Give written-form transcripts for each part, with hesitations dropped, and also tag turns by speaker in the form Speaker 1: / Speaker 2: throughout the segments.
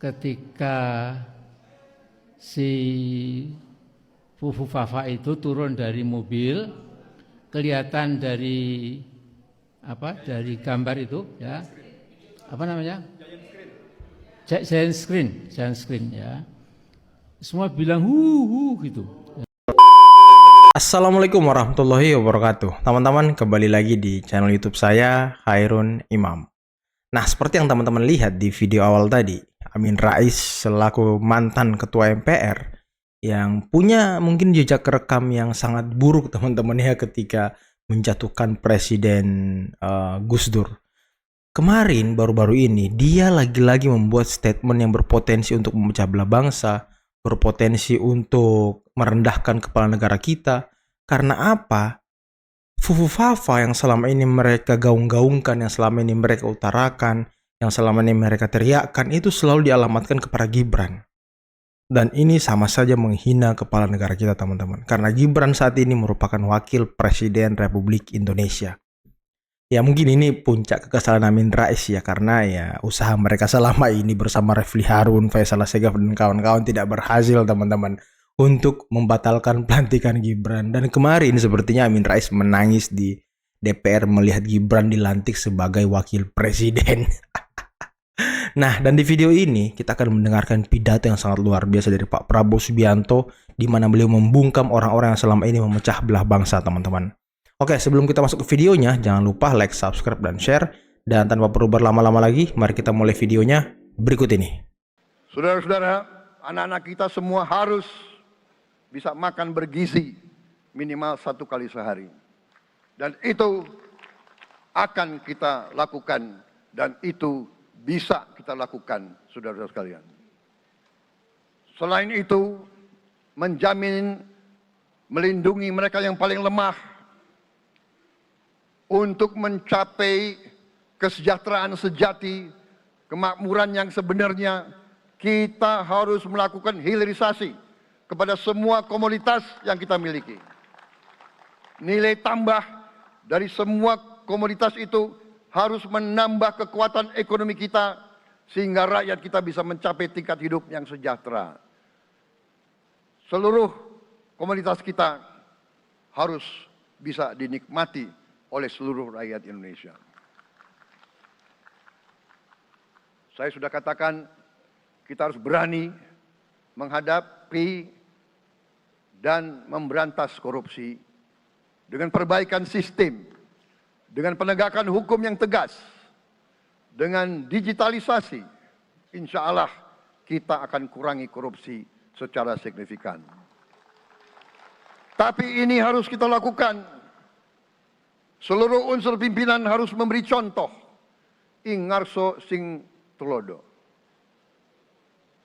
Speaker 1: ketika si Fufu Fafa itu turun dari mobil, kelihatan dari dari gambar itu ya, apa namanya, giant screen ya, semua bilang gitu.
Speaker 2: Assalamualaikum warahmatullahi wabarakatuh. Teman-teman, kembali lagi di channel YouTube saya, Khairun Imam. Nah, seperti yang teman-teman lihat di video awal tadi, Amin Rais selaku mantan ketua MPR yang punya mungkin jejak rekam yang sangat buruk teman-teman ya ketika menjatuhkan Presiden Gus Dur. Kemarin baru-baru ini dia lagi-lagi membuat statement yang berpotensi untuk memecah belah bangsa, berpotensi untuk merendahkan kepala negara kita. Karena apa? Fufu Fafa yang selama ini mereka gaung-gaungkan, yang selama ini mereka utarakan, yang selama ini mereka teriakkan, itu selalu dialamatkan kepada Gibran. Dan ini sama saja menghina kepala negara kita, teman-teman. Karena Gibran saat ini merupakan wakil Presiden Republik Indonesia. Ya mungkin ini puncak kekesalan Amin Rais ya, karena ya usaha mereka selama ini bersama Refli Harun, Faisal Assegaf dan kawan-kawan tidak berhasil, teman-teman, untuk membatalkan pelantikan Gibran. Dan kemarin sepertinya Amin Rais menangis di DPR melihat Gibran dilantik sebagai wakil presiden. Nah, dan di video ini kita akan mendengarkan pidato yang sangat luar biasa dari Pak Prabowo Subianto, di mana beliau membungkam orang-orang yang selama ini memecah belah bangsa, teman-teman. Oke, sebelum kita masuk ke videonya, jangan lupa like, subscribe, dan share. Dan tanpa perlu berlama-lama lagi, mari kita mulai videonya berikut ini.
Speaker 3: Saudara-saudara, anak-anak kita semua harus bisa makan bergizi minimal 1 kali sehari. Dan itu akan kita lakukan dan itu bisa kita lakukan, saudara-saudara sekalian. Selain itu, menjamin melindungi mereka yang paling lemah untuk mencapai kesejahteraan sejati, kemakmuran yang sebenarnya, kita harus melakukan hilirisasi kepada semua komoditas yang kita miliki. Nilai tambah dari semua komoditas itu harus menambah kekuatan ekonomi kita sehingga rakyat kita bisa mencapai tingkat hidup yang sejahtera. Seluruh komoditas kita harus bisa dinikmati oleh seluruh rakyat Indonesia. Saya sudah katakan kita harus berani menghadapi dan memberantas korupsi dengan perbaikan sistem, dengan penegakan hukum yang tegas, dengan digitalisasi. Insya Allah kita akan kurangi korupsi secara signifikan. Tapi ini harus kita lakukan. Seluruh unsur pimpinan harus memberi contoh. Ingarso sing tulodo.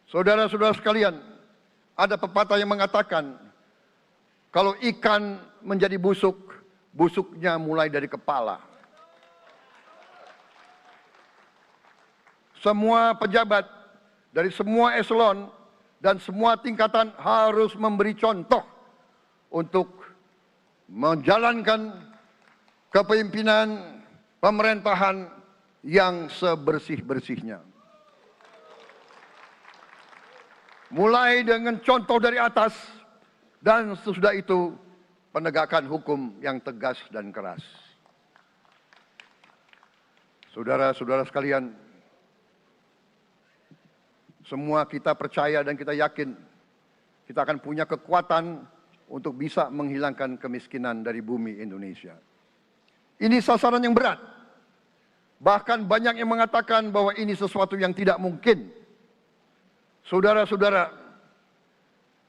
Speaker 3: Saudara-saudara sekalian, ada pepatah yang mengatakan, kalau ikan menjadi busuk, busuknya mulai dari kepala. Semua pejabat dari semua eselon dan semua tingkatan harus memberi contoh untuk menjalankan kepemimpinan pemerintahan yang sebersih-bersihnya. Mulai dengan contoh dari atas dan sesudah itu penegakan hukum yang tegas dan keras. Saudara-saudara sekalian, semua kita percaya dan kita yakin kita akan punya kekuatan untuk bisa menghilangkan kemiskinan dari bumi Indonesia. Ini sasaran yang berat. Bahkan banyak yang mengatakan bahwa ini sesuatu yang tidak mungkin. Saudara-saudara,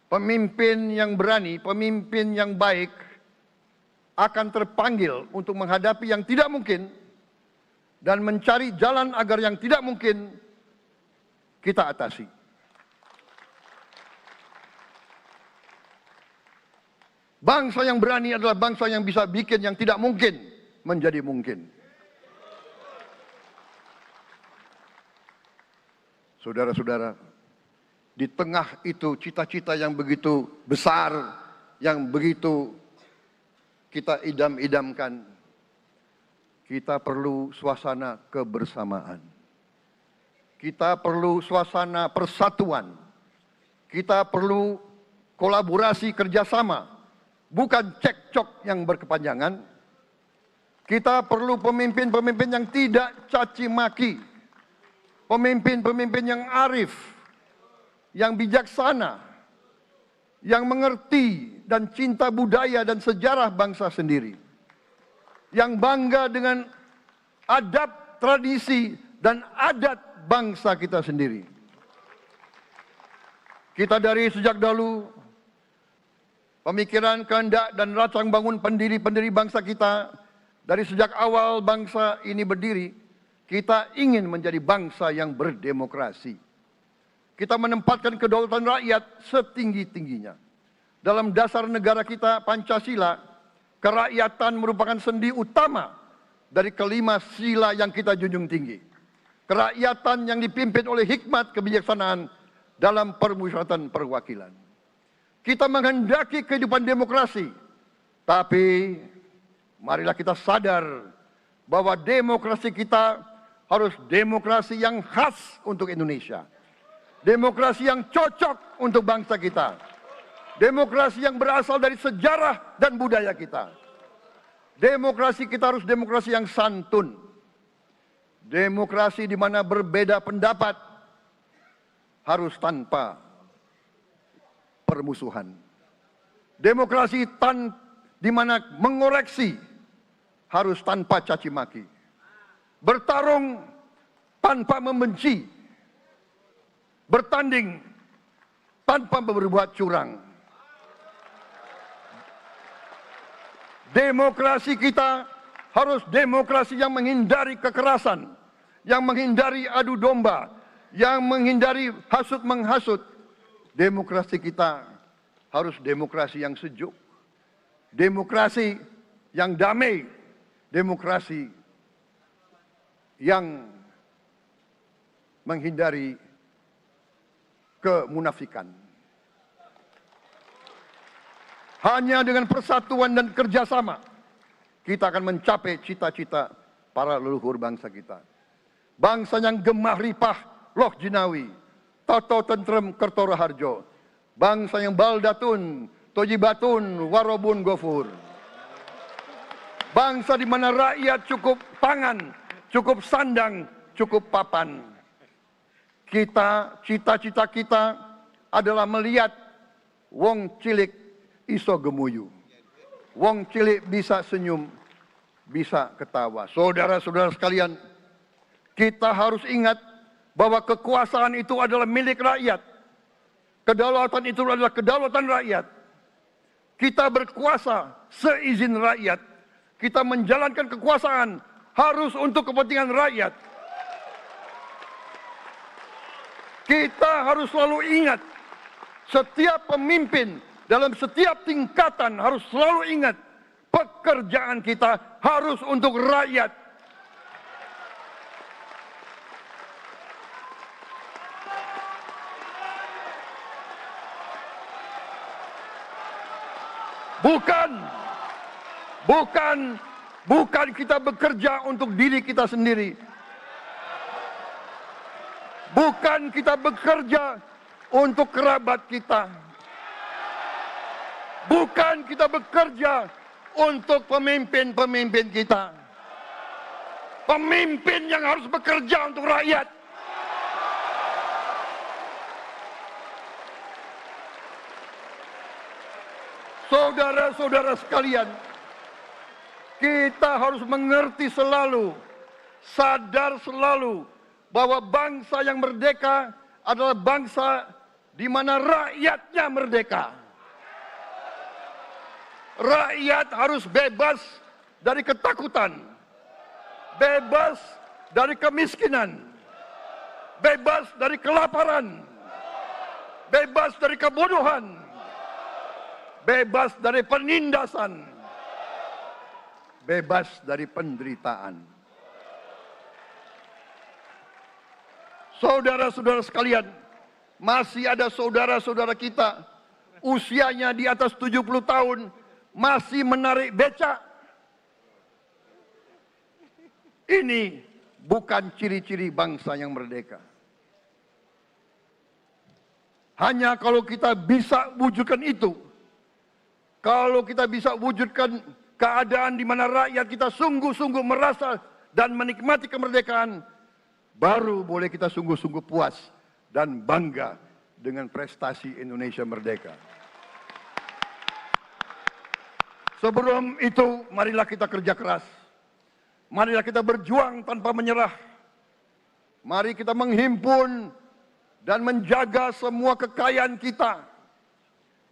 Speaker 3: pemimpin yang berani, pemimpin yang baik akan terpanggil untuk menghadapi yang tidak mungkin dan mencari jalan agar yang tidak mungkin kita atasi. Bangsa yang berani adalah bangsa yang bisa bikin yang tidak mungkin menjadi mungkin. Saudara-saudara, di tengah itu cita-cita yang begitu besar, yang begitu kita idam-idamkan, kita perlu suasana kebersamaan. Kita perlu suasana persatuan. Kita perlu kolaborasi kerjasama, bukan cekcok yang berkepanjangan. Kita perlu pemimpin-pemimpin yang tidak caci maki, pemimpin-pemimpin yang arif, yang bijaksana, yang mengerti dan cinta budaya dan sejarah bangsa sendiri, yang bangga dengan adab, tradisi, dan adat bangsa kita sendiri. Kita dari sejak dahulu, pemikiran, kehendak, dan rancang bangun pendiri-pendiri bangsa kita, dari sejak awal bangsa ini berdiri, kita ingin menjadi bangsa yang berdemokrasi. Kita menempatkan kedaulatan rakyat setinggi-tingginya. Dalam dasar negara kita, Pancasila, kerakyatan merupakan sendi utama dari kelima sila yang kita junjung tinggi. Kerakyatan yang dipimpin oleh hikmat kebijaksanaan dalam permusyawaratan perwakilan. Kita menghendaki kehidupan demokrasi, tapi marilah kita sadar bahwa demokrasi kita harus demokrasi yang khas untuk Indonesia. Demokrasi yang cocok untuk bangsa kita. Demokrasi yang berasal dari sejarah dan budaya kita. Demokrasi kita harus demokrasi yang santun. Demokrasi di mana berbeda pendapat harus tanpa permusuhan. Demokrasi di mana mengoreksi harus tanpa caci maki. Bertarung tanpa membenci. Bertanding tanpa berbuat curang. Demokrasi kita harus demokrasi yang menghindari kekerasan, yang menghindari adu domba, yang menghindari hasut menghasut. Demokrasi kita harus demokrasi yang sejuk, demokrasi yang damai, demokrasi yang menghindari kemunafikan. Hanya dengan persatuan dan kerjasama kita akan mencapai cita-cita para leluhur bangsa kita. Bangsa yang gemah ripah loh jinawi, toto tentrem kertoro harjo. Bangsa yang baldatun, tojibatun, warobun gofur. Bangsa di mana rakyat cukup pangan, cukup sandang, cukup papan. Cita-cita kita adalah melihat wong cilik iso gemuyu. Wong cilik bisa senyum, bisa ketawa. Saudara-saudara sekalian, kita harus ingat bahwa kekuasaan itu adalah milik rakyat. Kedaulatan itu adalah kedaulatan rakyat. Kita berkuasa seizin rakyat. Kita menjalankan kekuasaan harus untuk kepentingan rakyat. Kita harus selalu ingat, setiap pemimpin dalam setiap tingkatan harus selalu ingat, pekerjaan kita harus untuk rakyat. Bukan kita bekerja untuk diri kita sendiri. Bukan kita bekerja untuk kerabat kita. Bukan kita bekerja untuk pemimpin-pemimpin kita. Pemimpin yang harus bekerja untuk rakyat. Saudara-saudara sekalian, kita harus mengerti selalu, sadar selalu bahwa bangsa yang merdeka adalah bangsa di mana rakyatnya merdeka. Rakyat harus bebas dari ketakutan, bebas dari kemiskinan, bebas dari kelaparan, bebas dari kebodohan, bebas dari penindasan, bebas dari penderitaan. Saudara-saudara sekalian, masih ada saudara-saudara kita usianya di atas 70 tahun masih menarik becak. Ini bukan ciri-ciri bangsa yang merdeka. Hanya kalau kita bisa wujudkan itu, kalau kita bisa wujudkan keadaan di mana rakyat kita sungguh-sungguh merasa dan menikmati kemerdekaan, baru boleh kita sungguh-sungguh puas dan bangga dengan prestasi Indonesia merdeka. Sebelum itu, marilah kita kerja keras. Marilah kita berjuang tanpa menyerah. Mari kita menghimpun dan menjaga semua kekayaan kita.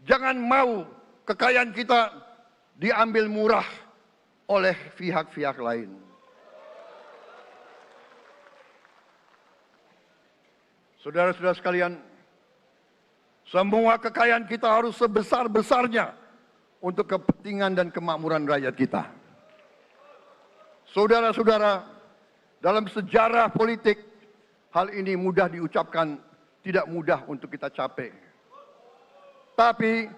Speaker 3: Jangan mau kekayaan kita diambil murah oleh pihak-pihak lain. Saudara-saudara sekalian, semua kekayaan kita harus sebesar-besarnya untuk kepentingan dan kemakmuran rakyat kita. Saudara-saudara, dalam sejarah politik, hal ini mudah diucapkan, tidak mudah untuk kita capai. Tapi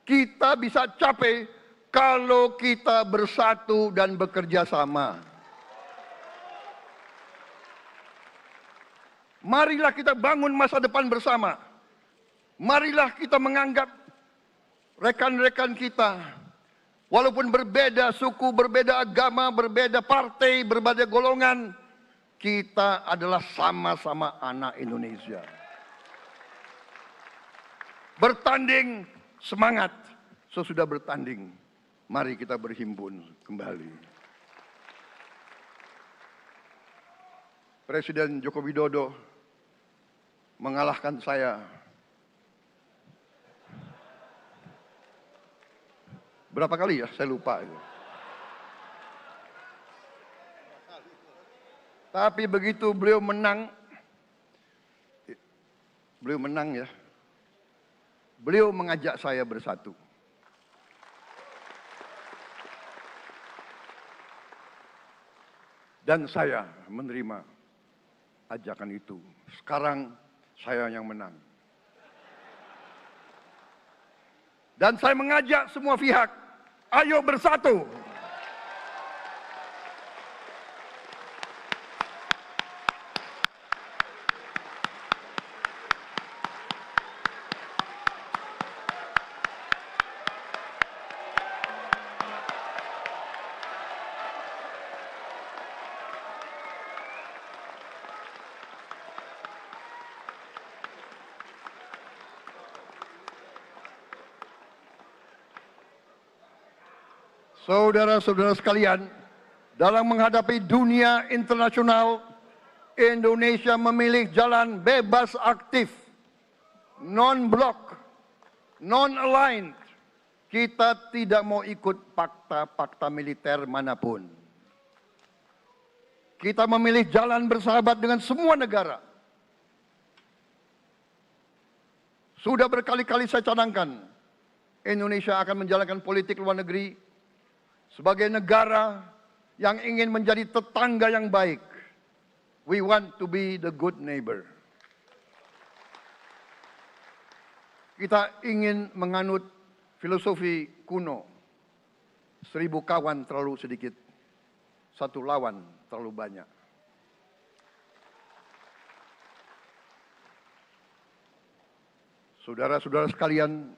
Speaker 3: kita bisa capai kalau kita bersatu dan bekerja sama. Marilah kita bangun masa depan bersama. Marilah kita menganggap rekan-rekan kita, walaupun berbeda suku, berbeda agama, berbeda partai, berbeda golongan, kita adalah sama-sama anak Indonesia. Bertanding, semangat. Sesudah bertanding, mari kita berhimpun kembali. Presiden Joko Widodo mengalahkan saya berapa kali ya, saya lupa itu. Tapi begitu beliau menang ya, beliau mengajak saya bersatu. Dan saya menerima ajakan itu. Sekarang saya yang menang. Dan saya mengajak semua pihak, ayo bersatu. Saudara-saudara sekalian, dalam menghadapi dunia internasional, Indonesia memilih jalan bebas aktif, non-blok, non-aligned. Kita tidak mau ikut fakta-fakta militer manapun. Kita memilih jalan bersahabat dengan semua negara. Sudah berkali-kali saya cadangkan, Indonesia akan menjalankan politik luar negeri sebagai negara yang ingin menjadi tetangga yang baik. We want to be the good neighbor. Kita ingin menganut filosofi kuno. 1000 kawan terlalu sedikit, 1 lawan terlalu banyak. Saudara-saudara sekalian,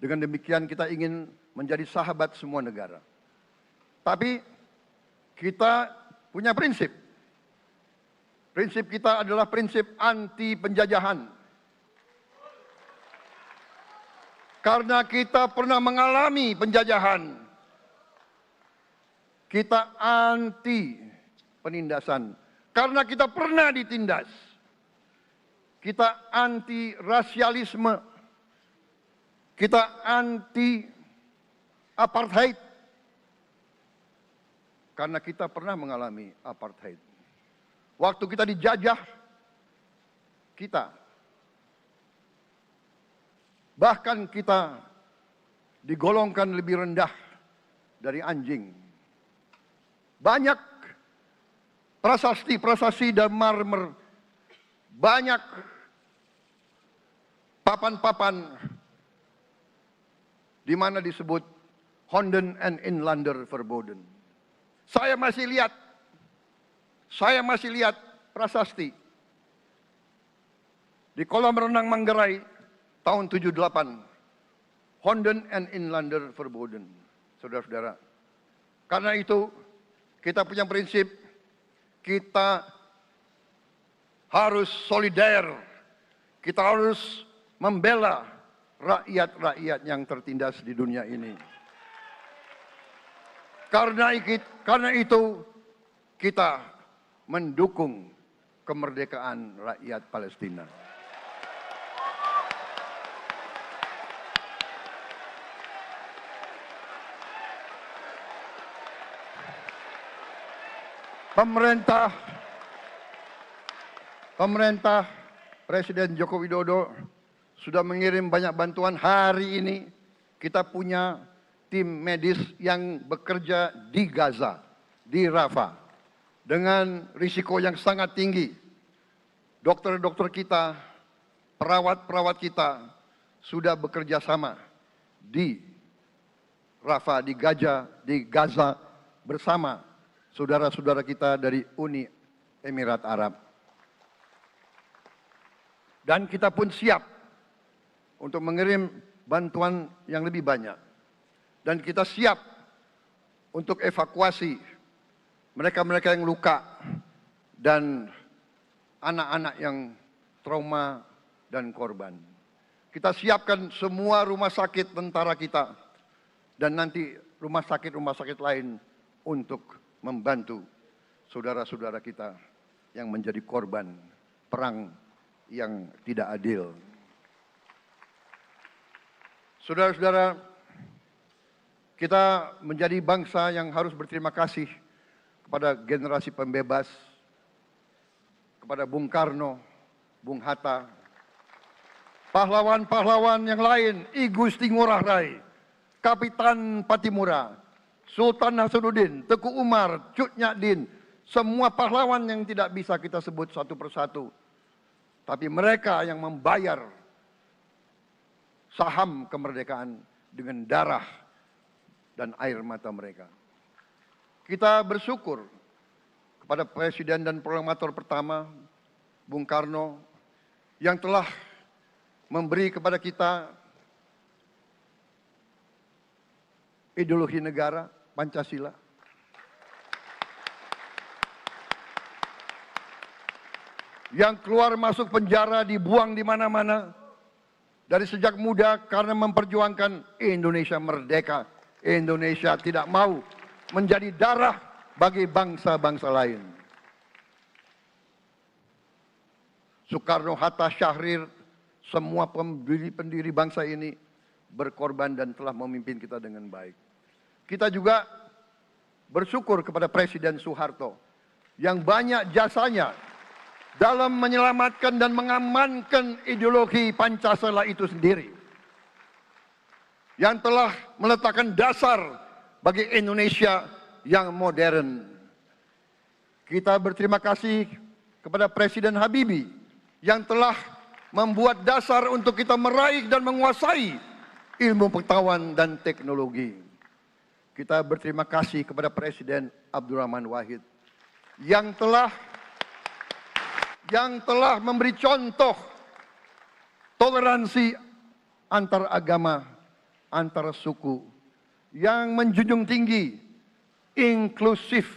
Speaker 3: dengan demikian kita ingin menjadi sahabat semua negara. Tapi kita punya prinsip. Prinsip kita adalah prinsip anti penjajahan. Karena kita pernah mengalami penjajahan. Kita anti penindasan. Karena kita pernah ditindas. Kita anti rasialisme. Kita anti apartheid. Karena kita pernah mengalami apartheid. Waktu kita dijajah, bahkan kita digolongkan lebih rendah dari anjing. Banyak prasasti dan marmer, banyak papan-papan di mana disebut Honden and Inlander Verboden. Saya masih lihat prasasti di kolam renang Manggarai tahun 78, Honden and Inlander verboden, saudara-saudara. Karena itu, kita punya prinsip, kita harus solider, kita harus membela rakyat-rakyat yang tertindas di dunia ini. Karena itu, kita mendukung kemerdekaan rakyat Palestina. Pemerintah Presiden Joko Widodo sudah mengirim banyak bantuan. Hari ini kita punya tim medis yang bekerja di Gaza, di Rafah, dengan risiko yang sangat tinggi. Dokter-dokter kita, perawat-perawat kita sudah bekerja sama di Rafah, di Gaza bersama saudara-saudara kita dari Uni Emirat Arab. Dan kita pun siap untuk mengirim bantuan yang lebih banyak. Dan kita siap untuk evakuasi mereka-mereka yang luka dan anak-anak yang trauma dan korban. Kita siapkan semua rumah sakit tentara kita dan nanti rumah sakit lain untuk membantu saudara-saudara kita yang menjadi korban perang yang tidak adil. Saudara-saudara, kita menjadi bangsa yang harus berterima kasih kepada generasi pembebas, kepada Bung Karno, Bung Hatta, pahlawan-pahlawan yang lain, I Gusti Ngurah Rai, Kapitan Patimura, Sultan Nasruddin, Teku Umar, Cut Nyak Din, semua pahlawan yang tidak bisa kita sebut satu persatu. Tapi mereka yang membayar saham kemerdekaan dengan darah dan air mata mereka. Kita bersyukur kepada Presiden dan Proklamator pertama, Bung Karno, yang telah memberi kepada kita ideologi negara, Pancasila. Yang keluar masuk penjara, dibuang di mana-mana dari sejak muda karena memperjuangkan Indonesia merdeka. Indonesia tidak mau menjadi darah bagi bangsa-bangsa lain. Soekarno, Hatta, Syahrir, semua pendiri bangsa ini berkorban dan telah memimpin kita dengan baik. Kita juga bersyukur kepada Presiden Soeharto yang banyak jasanya dalam menyelamatkan dan mengamankan ideologi Pancasila itu sendiri, yang telah meletakkan dasar bagi Indonesia yang modern. Kita berterima kasih kepada Presiden Habibie yang telah membuat dasar untuk kita meraih dan menguasai ilmu pengetahuan dan teknologi. Kita berterima kasih kepada Presiden Abdurrahman Wahid yang telah memberi contoh toleransi antar agama, antar suku, yang menjunjung tinggi inklusif,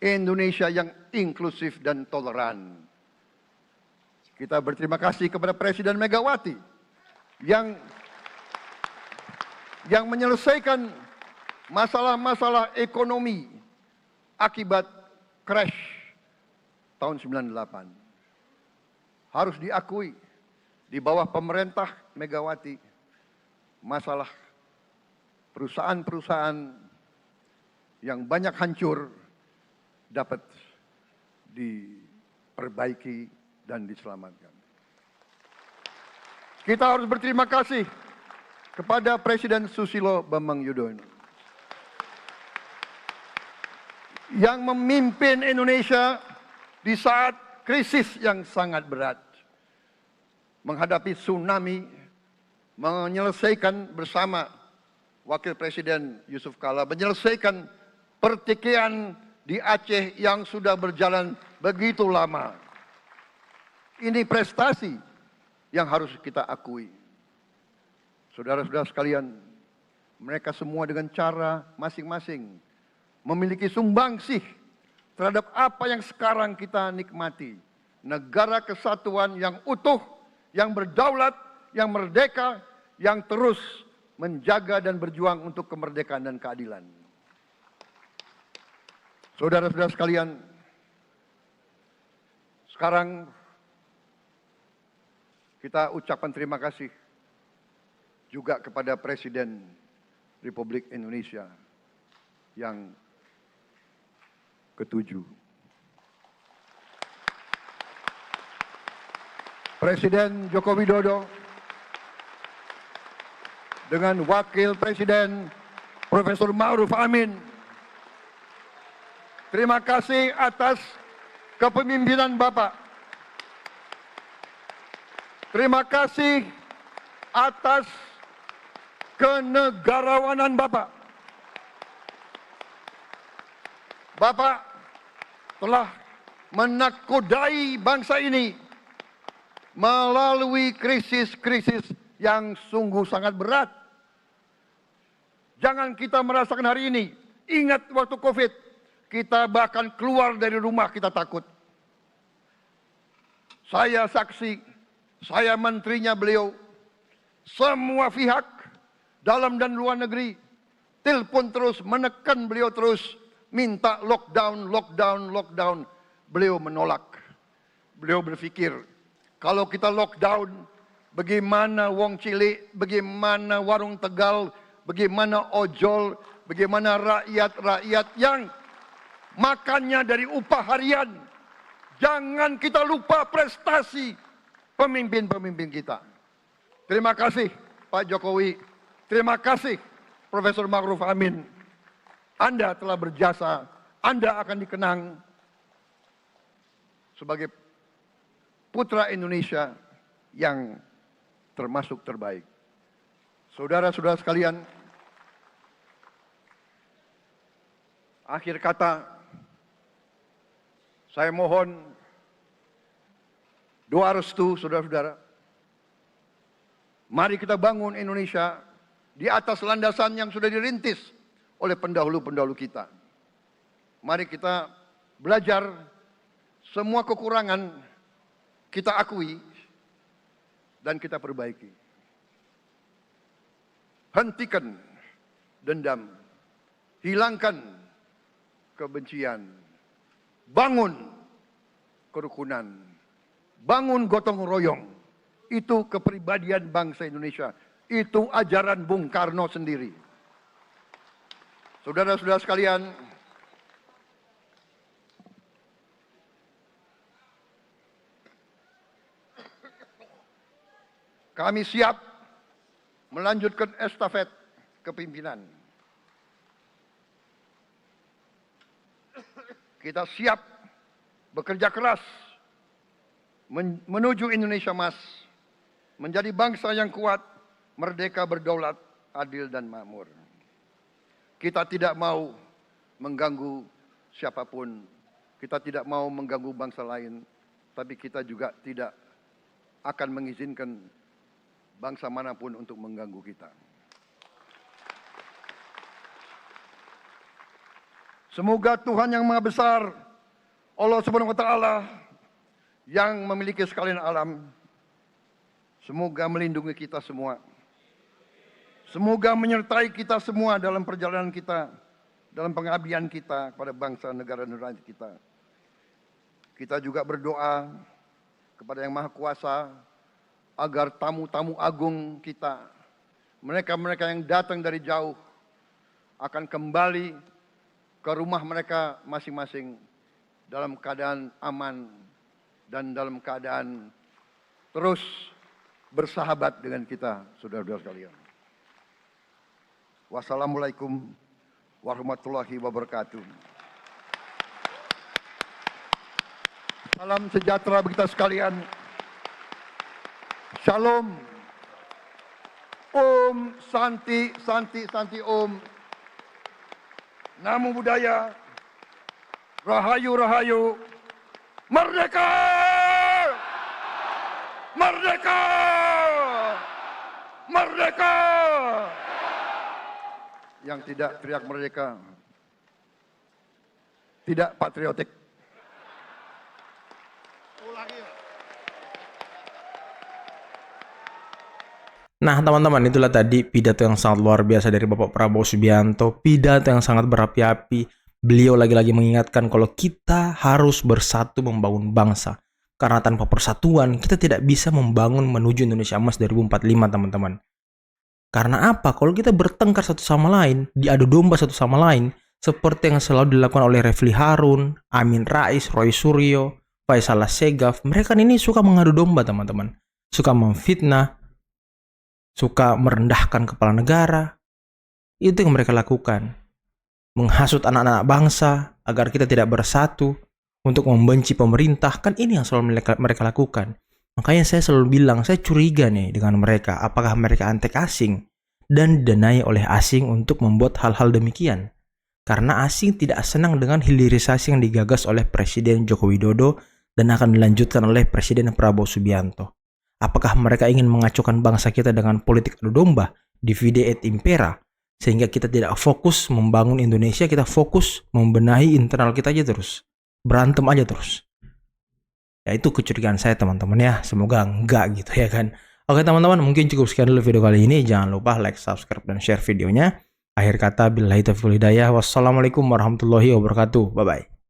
Speaker 3: Indonesia yang inklusif dan toleran. Kita berterima kasih kepada Presiden Megawati yang menyelesaikan masalah-masalah ekonomi akibat crash tahun 98. Harus diakui, di bawah pemerintah Megawati, masalah perusahaan-perusahaan yang banyak hancur dapat diperbaiki dan diselamatkan. Kita harus berterima kasih kepada Presiden Susilo Bambang Yudhoyono yang memimpin Indonesia di saat krisis yang sangat berat, menghadapi tsunami, menyelesaikan bersama Wakil Presiden Yusuf Kala, menyelesaikan pertikaian di Aceh yang sudah berjalan begitu lama. Ini prestasi yang harus kita akui. Saudara-saudara sekalian, mereka semua dengan cara masing-masing memiliki sumbangsih terhadap apa yang sekarang kita nikmati. Negara kesatuan yang utuh, yang berdaulat, yang merdeka, yang terus menjaga dan berjuang untuk kemerdekaan dan keadilan. Saudara-saudara sekalian, sekarang kita ucapkan terima kasih juga kepada Presiden Republik Indonesia yang ke-7. Presiden Joko Widodo dengan Wakil Presiden Profesor Ma'ruf Amin. Terima kasih atas kepemimpinan Bapak. Terima kasih atas kenegarawanan Bapak. Bapak telah menakodai bangsa ini melalui krisis-krisis yang sungguh sangat berat. Jangan kita merasakan hari ini. Ingat waktu COVID, kita bahkan keluar dari rumah kita takut. Saya saksi, saya menterinya beliau, semua pihak dalam dan luar negeri telepon terus, menekan beliau terus, minta lockdown, lockdown, lockdown. Beliau menolak. Beliau berpikir, kalau kita lockdown, bagaimana wong cilik, bagaimana warung Tegal, bagaimana ojol, bagaimana rakyat-rakyat yang makannya dari upah harian. Jangan kita lupa prestasi pemimpin-pemimpin kita. Terima kasih Pak Jokowi. Terima kasih Profesor Ma'ruf Amin. Anda telah berjasa. Anda akan dikenang sebagai putra Indonesia yang termasuk terbaik. Saudara-saudara sekalian, akhir kata, saya mohon doa restu saudara-saudara. Mari kita bangun Indonesia di atas landasan yang sudah dirintis oleh pendahulu-pendahulu kita. Mari kita belajar semua kekurangan kita akui dan kita perbaiki. Hentikan dendam, hilangkan kebencian, bangun kerukunan, bangun gotong royong. Itu kepribadian bangsa Indonesia. Itu ajaran Bung Karno sendiri. Saudara-saudara sekalian, kami siap melanjutkan estafet kepimpinan. Kita siap bekerja keras menuju Indonesia Emas, menjadi bangsa yang kuat, merdeka, berdaulat, adil dan makmur. Kita tidak mau mengganggu siapapun, kita tidak mau mengganggu bangsa lain, tapi kita juga tidak akan mengizinkan bangsa manapun untuk mengganggu kita. Semoga Tuhan yang Maha Besar, Allah Subhanahu wa Ta'ala, yang memiliki sekalian alam, semoga melindungi kita semua. Semoga menyertai kita semua dalam perjalanan kita, dalam pengabdian kita kepada bangsa, negara, dan rakyat kita. Kita juga berdoa kepada Yang Maha Kuasa agar tamu-tamu agung kita, mereka-mereka yang datang dari jauh, akan kembali ke rumah mereka masing-masing dalam keadaan aman dan dalam keadaan terus bersahabat dengan kita, saudara-saudara sekalian. Wassalamualaikum warahmatullahi wabarakatuh. Salam sejahtera bagi kita sekalian. Shalom. Om Santi, Santi, Santi Om. Namo Buddhaya. Rahayu, Rahayu. Merdeka! Merdeka! Merdeka! Merdeka! Yang tidak teriak merdeka tidak patriotik.
Speaker 2: Nah teman-teman, itulah tadi pidato yang sangat luar biasa dari Bapak Prabowo Subianto. Pidato yang sangat berapi-api. Beliau lagi-lagi mengingatkan kalau kita harus bersatu membangun bangsa. Karena tanpa persatuan kita tidak bisa membangun menuju Indonesia Emas 2045 teman-teman. Karena apa? Kalau kita bertengkar satu sama lain, diadu domba satu sama lain, seperti yang selalu dilakukan oleh Refli Harun, Amin Rais, Roy Suryo, Faisal Assegaf, mereka ini suka mengadu domba teman-teman. Suka memfitnah, suka merendahkan kepala negara. Itu yang mereka lakukan. Menghasut anak-anak bangsa agar kita tidak bersatu, untuk membenci pemerintah. Kan ini yang selalu mereka lakukan. Makanya saya selalu bilang, saya curiga nih dengan mereka. Apakah mereka antek asing dan didanai oleh asing untuk membuat hal-hal demikian? Karena asing tidak senang dengan hilirisasi yang digagas oleh Presiden Joko Widodo dan akan dilanjutkan oleh Presiden Prabowo Subianto. Apakah mereka ingin mengacaukan bangsa kita dengan politik adu domba, divide et impera, sehingga kita tidak fokus membangun Indonesia, kita fokus membenahi internal kita aja terus, berantem aja terus. Ya itu kecurigaan saya teman-teman ya, semoga enggak gitu ya kan. Oke teman-teman, mungkin cukup sekian dulu video kali ini. Jangan lupa like, subscribe, dan share videonya. Akhir kata, billahi taufiq wal hidayah. Wassalamualaikum warahmatullahi wabarakatuh. Bye-bye.